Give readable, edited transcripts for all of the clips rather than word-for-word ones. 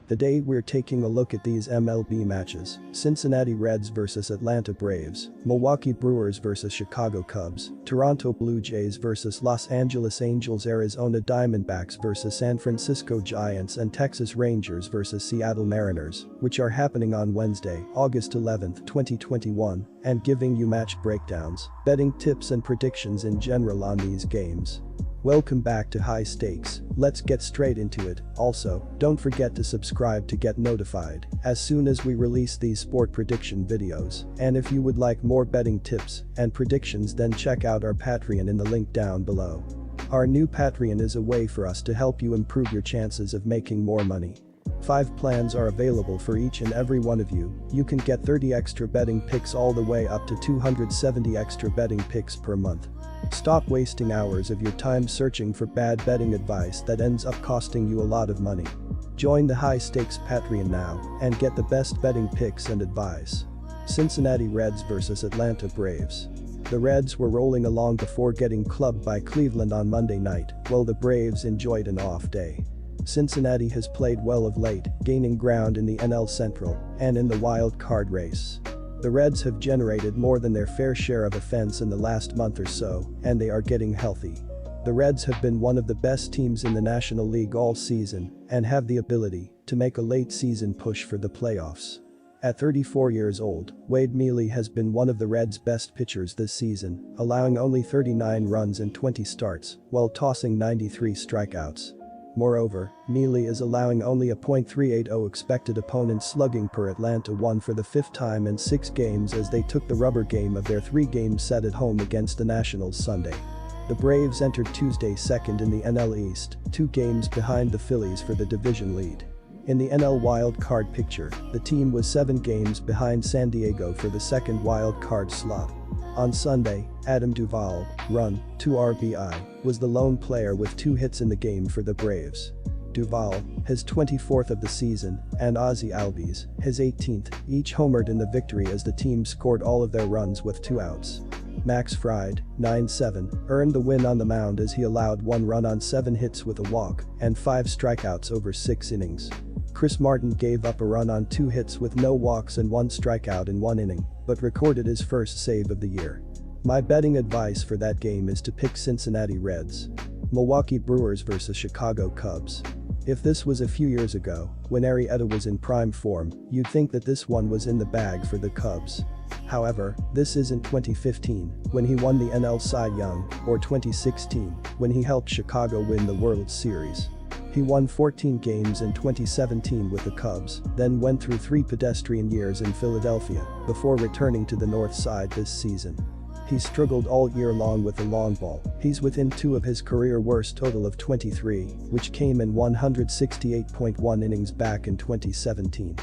Today we're taking a look at these MLB matches: Cincinnati Reds vs Atlanta Braves, Milwaukee Brewers vs Chicago Cubs, Toronto Blue Jays vs Los Angeles Angels, Arizona Diamondbacks vs San Francisco Giants, and Texas Rangers vs Seattle Mariners, which are happening on Wednesday, August 11, 2021, and giving you match breakdowns, betting tips and predictions in general on these games. Welcome back to High Stakes. Let's get straight into it. Also, don't forget to subscribe to get notified as soon as we release these sport prediction videos. And if you would like more betting tips and predictions, then check out our Patreon in the link down below. Our new Patreon is a way for us to help you improve your chances of making more money. 5 plans are available for each and every one of you. You can get 30 extra betting picks all the way up to 270 extra betting picks per month. Stop wasting hours of your time searching for bad betting advice that ends up costing you a lot of money. Join the High Stakes Patreon now and get the best betting picks and advice. Cincinnati Reds vs Atlanta Braves. The Reds were rolling along before getting clubbed by Cleveland on Monday night, while the Braves enjoyed an off day. Cincinnati has played well of late, gaining ground in the NL Central and in the wild card race. The Reds have generated more than their fair share of offense in the last month or so, and they are getting healthy. The Reds have been one of the best teams in the National League all season and have the ability to make a late-season push for the playoffs. At 34 years old, Wade Miley has been one of the Reds' best pitchers this season, allowing only 39 runs in 20 starts while tossing 93 strikeouts. Moreover, Miley is allowing only a .380 expected opponent slugging per. Atlanta won for the 5th time in 6 games as they took the rubber game of their 3-game set at home against the Nationals Sunday. The Braves entered Tuesday second in the NL East, 2 games behind the Phillies for the division lead. In the NL wild card picture, the team was 7 games behind San Diego for the 2nd wild card slot. On Sunday, Adam Duvall, 2 RBI, was the lone player with 2 hits in the game for the Braves. Duvall, his 24th of the season, and Ozzie Albies, his 18th, each homered in the victory as the team scored all of their runs with 2 outs. Max Fried, 9-7, earned the win on the mound as he allowed 1 run on 7 hits with a walk and 5 strikeouts over 6 innings. Chris Martin gave up a run on 2 hits with no walks and 1 strikeout in 1 inning, but recorded his first save of the year. My betting advice for that game is to pick Cincinnati Reds. Milwaukee Brewers vs Chicago Cubs. If this was a few years ago, when Arrieta was in prime form, you'd think that this one was in the bag for the Cubs. However, this isn't 2015, when he won the NL Cy Young, or 2016, when he helped Chicago win the World Series. He won 14 games in 2017 with the Cubs, then went through 3 pedestrian years in Philadelphia before returning to the North Side this season. He struggled all year long with the long ball. He's within 2 of his career worst total of 23, which came in 168.1 innings back in 2017.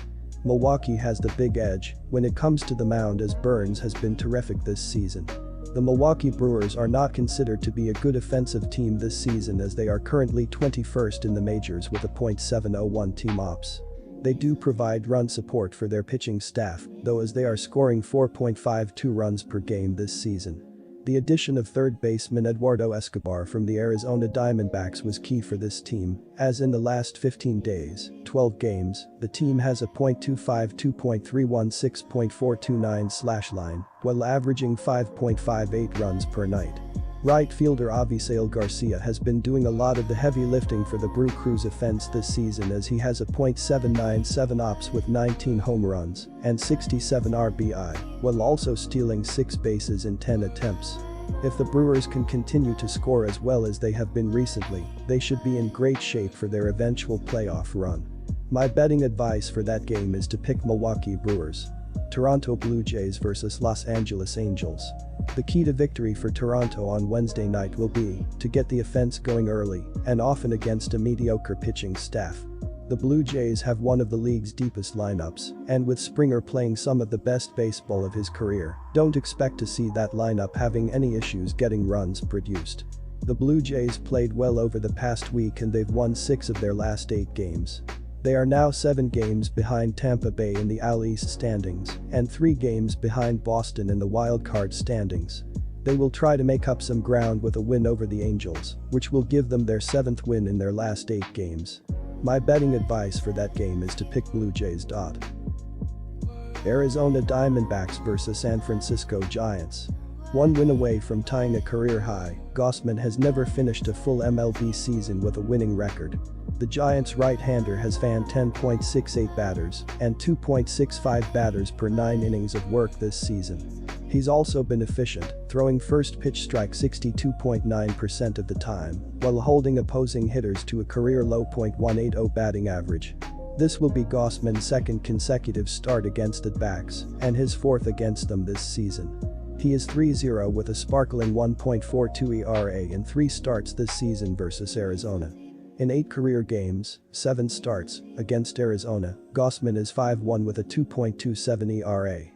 Milwaukee has the big edge when it comes to the mound as Burns has been terrific this season. The Milwaukee Brewers are not considered to be a good offensive team this season as they are currently 21st in the majors with a .701 team ops. They do provide run support for their pitching staff, though, as they are scoring 4.52 runs per game this season. The addition of third baseman Eduardo Escobar from the Arizona Diamondbacks was key for this team, as in the last 15 days, 12 games, the team has a .252, .316, .429 slash line, while averaging 5.58 runs per night. Right fielder Avisail Garcia has been doing a lot of the heavy lifting for the Brew Crew's offense this season as he has a .797 ops with 19 home runs and 67 RBI, while also stealing 6 bases in 10 attempts. If the Brewers can continue to score as well as they have been recently, they should be in great shape for their eventual playoff run. My betting advice for that game is to pick Milwaukee Brewers. Toronto Blue Jays vs Los Angeles Angels. The key to victory for Toronto on Wednesday night will be to get the offense going early and often against a mediocre pitching staff. The Blue Jays have one of the league's deepest lineups, and with Springer playing some of the best baseball of his career, don't expect to see that lineup having any issues getting runs produced. The Blue Jays played well over the past week and they've won 6 of their last 8 games. They are now 7 games behind Tampa Bay in the AL East standings and 3 games behind Boston in the wildcard standings. They will try to make up some ground with a win over the Angels, which will give them their 7th win in their last 8 games. My betting advice for that game is to pick Blue Jays. Arizona Diamondbacks vs San Francisco Giants. One win away from tying a career high, Gausman has never finished a full MLB season with a winning record. The Giants' right-hander has fanned 10.68 batters and 2.65 batters per 9 innings of work this season. He's also been efficient, throwing first pitch strike 62.9% of the time, while holding opposing hitters to a career-low .180 batting average. This will be Gausman's second consecutive start against the Backs and his fourth against them this season. He is 3-0 with a sparkling 1.42 ERA in 3 starts this season versus Arizona. In 8 career games, 7 starts, against Arizona, Gausman is 5-1 with a 2.27 ERA.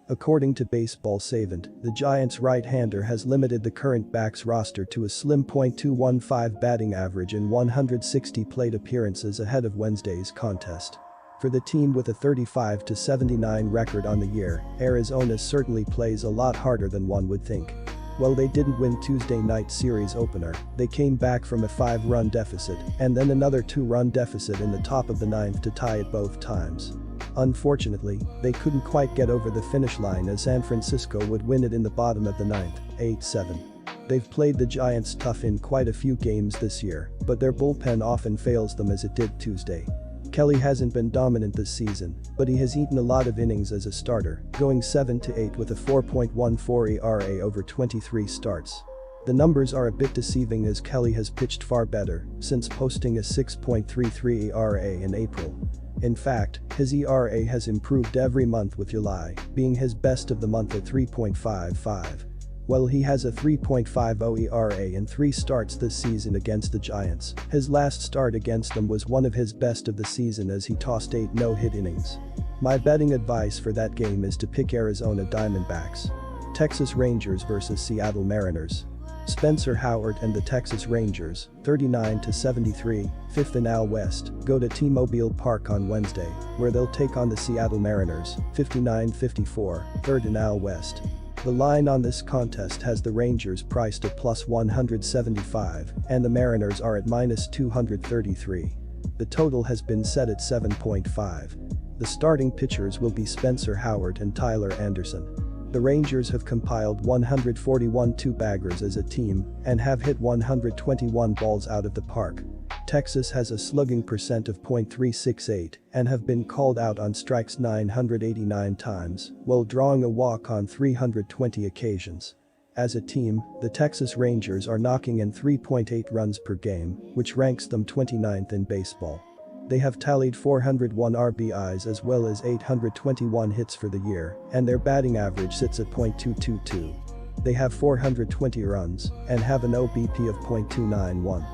According to Baseball Savant, the Giants' right-hander has limited the current Backs roster to a slim .215 batting average in 160 plate appearances ahead of Wednesday's contest. For the team with a 35-79 record on the year, Arizona certainly plays a lot harder than one would think. While they didn't win Tuesday night series opener, they came back from a 5-run deficit and then another 2-run deficit in the top of the 9th to tie it both times. Unfortunately, they couldn't quite get over the finish line as San Francisco would win it in the bottom of the 9th, 8-7. They've played the Giants tough in quite a few games this year, but their bullpen often fails them as it did Tuesday. Kelly hasn't been dominant this season, but he has eaten a lot of innings as a starter, going 7-8 with a 4.14 ERA over 23 starts. The numbers are a bit deceiving as Kelly has pitched far better since posting a 6.33 ERA in April. In fact, his ERA has improved every month with July being his best of the month at 3.55. While he has a 3.50 ERA in 3 starts this season against the Giants, his last start against them was one of his best of the season as he tossed 8 no-hit innings. My betting advice for that game is to pick Arizona Diamondbacks. Texas Rangers vs Seattle Mariners. Spencer Howard and the Texas Rangers, 39-73, 5th in AL West, go to T-Mobile Park on Wednesday, where they'll take on the Seattle Mariners, 59-54, 3rd in AL West. The line on this contest has the Rangers priced at +175 and the Mariners are at -233. The total has been set at 7.5. The starting pitchers will be Spencer Howard and Tyler Anderson. The Rangers have compiled 141 two-baggers as a team and have hit 121 balls out of the park. Texas has a slugging percent of .368 and have been called out on strikes 989 times, while drawing a walk on 320 occasions. As a team, the Texas Rangers are knocking in 3.8 runs per game, which ranks them 29th in baseball. They have tallied 401 RBIs as well as 821 hits for the year, and their batting average sits at .222. They have 420 runs and have an OBP of .291.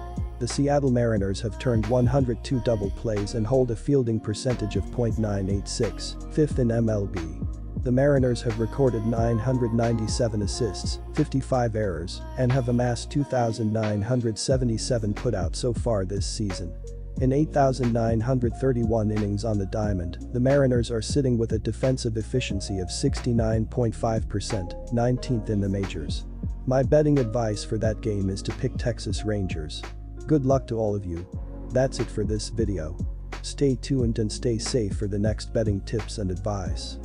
The Seattle Mariners have turned 102 double plays and hold a fielding percentage of .986, 5th in MLB. The Mariners have recorded 997 assists, 55 errors, and have amassed 2,977 putouts so far this season. In 8,931 innings on the diamond, the Mariners are sitting with a defensive efficiency of 69.5%, 19th in the majors. My betting advice for that game is to pick Texas Rangers. Good luck to all of you. That's it for this video. Stay tuned and stay safe for the next betting tips and advice.